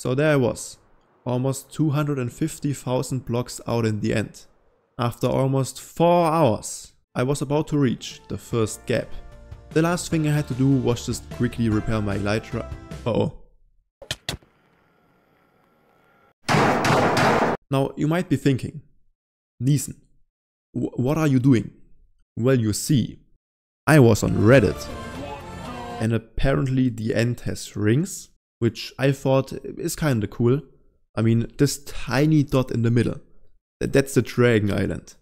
So there I was, almost 250,000 blocks out in the end. After almost 4 hours, I was about to reach the first gap. The last thing I had to do was just quickly repair my elytra. Uh-oh. Now you might be thinking, niesn, what are you doing? Well, you see, I was on Reddit, and apparently the end has rings, which I thought is kinda cool. I mean, this tiny dot in the middle, that's the Dragon Island.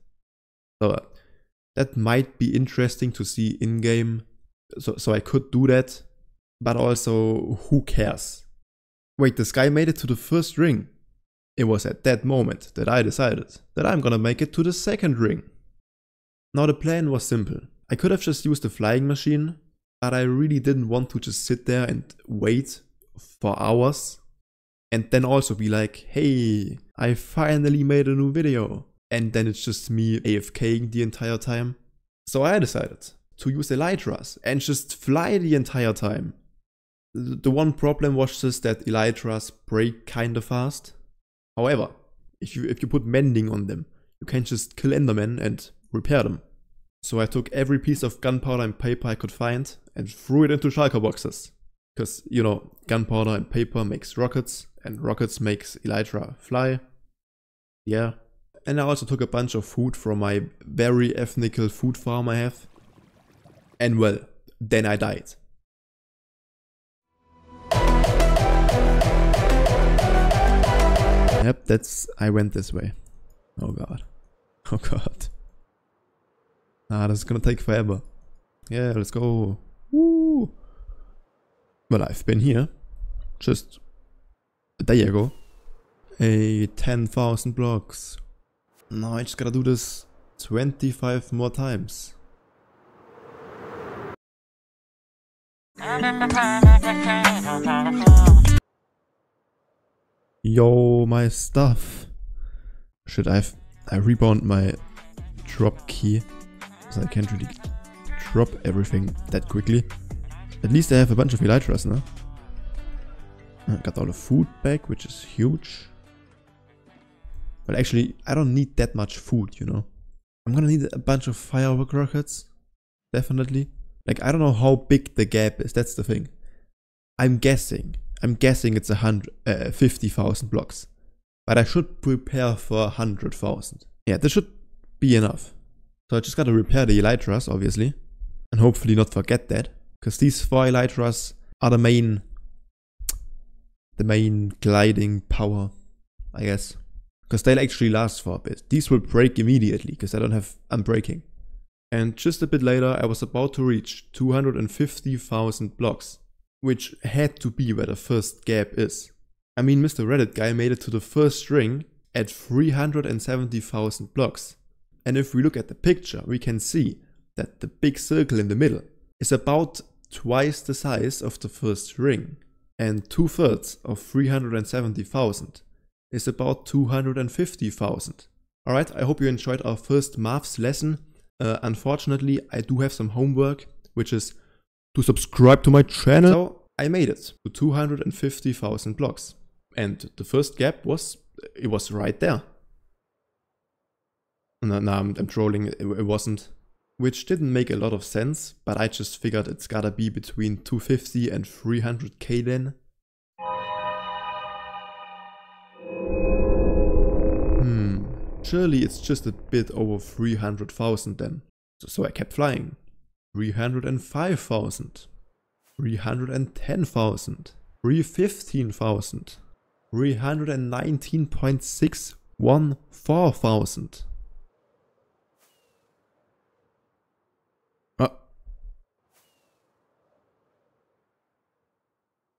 So that might be interesting to see in-game, so I could do that, but also, who cares? Wait, this guy made it to the first ring. It was at that moment that I decided that I'm gonna make it to the second ring. Now the plan was simple. I could have just used the flying machine, but I really didn't want to just sit there and wait for hours and then also be like, hey, I finally made a new video, and then it's just me AFKing the entire time. So I decided to use elytras and just fly the entire time. The one problem was just that elytras break kinda fast. However, if you put mending on them, you can just kill endermen and repair them. So I took every piece of gunpowder and paper I could find and threw it into shulker boxes. Because, you know, gunpowder and paper makes rockets, and rockets makes elytra fly. Yeah. And I also took a bunch of food from my very ethnical food farm I have. And well, then I died. Yep, I went this way. Oh god. Oh god. Ah, this is gonna take forever. Yeah, let's go. Woo! Well, I've been here. Just a day ago. 10,000 blocks. Now I just gotta do this 25 more times. Yo, my stuff. Shit, I rebound my drop key, so I can't really drop everything that quickly. At least I have a bunch of elytras now. I got all the food back, which is huge. But actually, I don't need that much food, you know. I'm gonna need a bunch of firework rockets. Definitely. Like, I don't know how big the gap is, that's the thing. I'm guessing it's 50,000 blocks. But I should prepare for 100,000. Yeah, this should be enough. So I just gotta repair the elytras, obviously. And hopefully not forget that. Because these 4 elytras are the main gliding power, I guess. Because they'll actually last for a bit. These will break immediately, because I don't have unbreaking. And just a bit later, I was about to reach 250,000 blocks. Which had to be where the first gap is. I mean, Mr. Reddit guy made it to the first ring at 370,000 blocks. And if we look at the picture, we can see that the big circle in the middle is about twice the size of the first ring. And 2/3 of 370,000 is about 250,000. Alright, I hope you enjoyed our first maths lesson. Unfortunately, I do have some homework, which is to subscribe to my channel. So I made it to 250,000 blocks. And the first gap was right there. No, I'm trolling, it wasn't. Which didn't make a lot of sense, but I just figured it's gotta be between 250 and 300k then. Surely it's just a bit over 300,000 then. So I kept flying. 305,000, 310,000, 315,000, 319.614,000.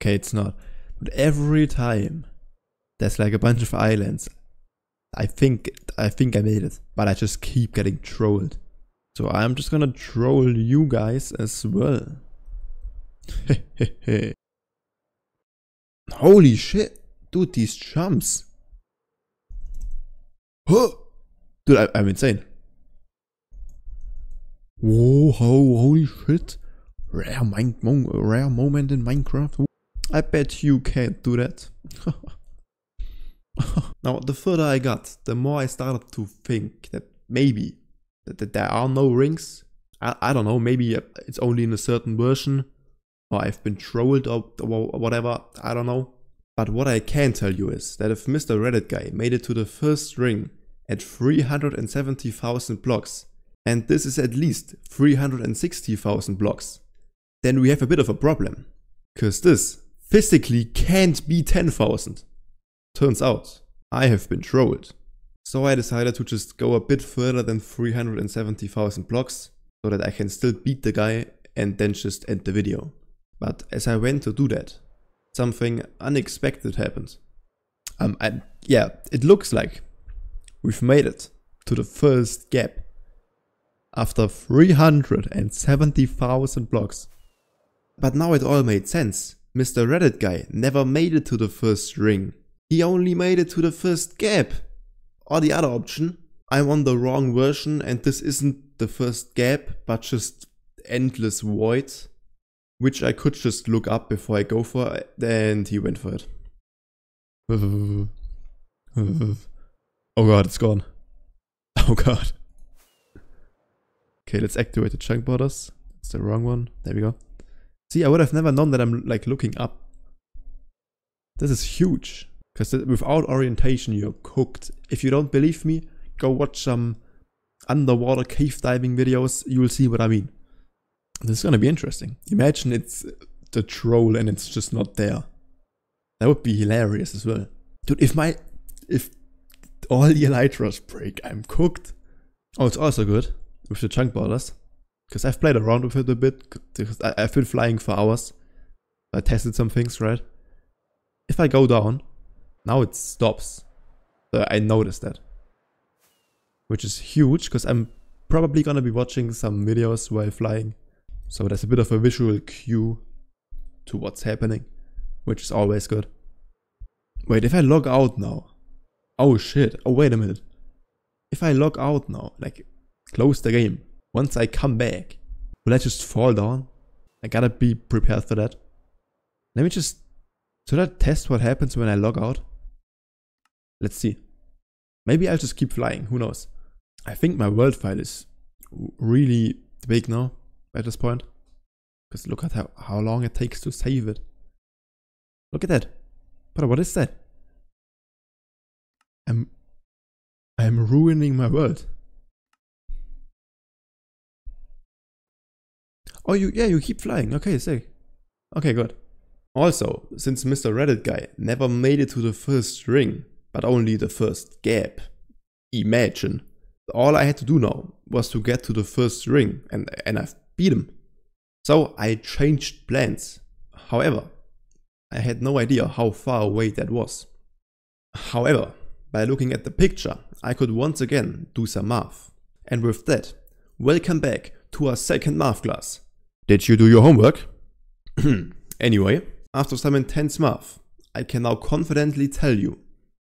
Okay, it's not. But every time there's like a bunch of islands, I think I made it, but I just keep getting trolled. So I'm just gonna troll you guys as well. Holy shit, dude, these jumps. Huh. Dude, I'm insane. Whoa, holy shit. Rare moment in Minecraft. I bet you can't do that. Now, the further I got, the more I started to think that maybe that there are no rings. I don't know, maybe it's only in a certain version, or I've been trolled or whatever, I don't know. But what I can tell you is that if Mr. Reddit guy made it to the first ring at 370,000 blocks, and this is at least 360,000 blocks, then we have a bit of a problem. Cause this physically can't be 10,000. Turns out, I have been trolled. So I decided to just go a bit further than 370,000 blocks, so that I can still beat the guy and then just end the video. But as I went to do that, something unexpected happened. Yeah, it looks like we've made it to the first gap after 370,000 blocks. But now it all made sense. Mr. Reddit guy never made it to the first ring. He only made it to the first gap. Or the other option, I'm on the wrong version and this isn't the first gap, but just endless void, which I could just look up before I go for it, and he went for it. Oh god, it's gone. Oh god. Okay, let's activate the chunk borders. It's the wrong one. There we go. See, I would have never known that I'm like looking up. This is huge. Because without orientation, you're cooked. If you don't believe me, go watch some underwater cave diving videos. You will see what I mean. This is gonna be interesting. Imagine it's the troll and it's just not there. That would be hilarious as well. Dude, if all the elytras break, I'm cooked. Oh, it's also good with the chunk borders. Because I've played around with it a bit. Because I've been flying for hours. I tested some things, right? If I go down, now it stops. I noticed that. Which is huge, because I'm probably gonna be watching some videos while flying. So there's a bit of a visual cue to what's happening, which is always good. Wait, if I log out now. Oh shit, oh wait a minute. If I log out now, like close the game, once I come back, will I just fall down? I gotta be prepared for that. Let me just, should I test what happens when I log out? Let's see. Maybe I'll just keep flying, who knows. I think my world file is really big now at this point. Because look at how long it takes to save it. Look at that. But what is that? I'm ruining my world. Oh, you keep flying. Okay, sick. Okay, good. Also, since Mr. Reddit guy never made it to the first ring, but only the first gap, imagine, all I had to do now was to get to the first ring, and I've beat him. So I changed plans. However, I had no idea how far away that was. However, by looking at the picture, I could once again do some math. And with that, welcome back to our second math class. Did you do your homework? Anyway, after some intense math, I can now confidently tell you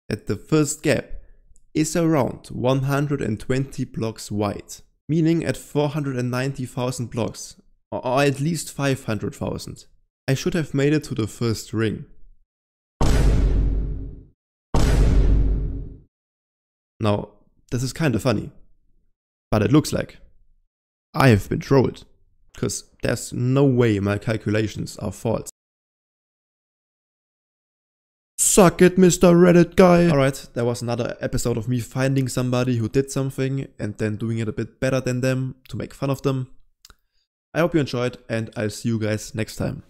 that the first gap is around 120 blocks wide, meaning at 490,000 blocks, or at least 500,000. I should have made it to the first ring. Now, this is kinda funny, but it looks like I have been trolled, because there's no way my calculations are false. Suck it, Mr. Reddit guy! Alright, there was another episode of me finding somebody who did something and then doing it a bit better than them to make fun of them. I hope you enjoyed, and I'll see you guys next time.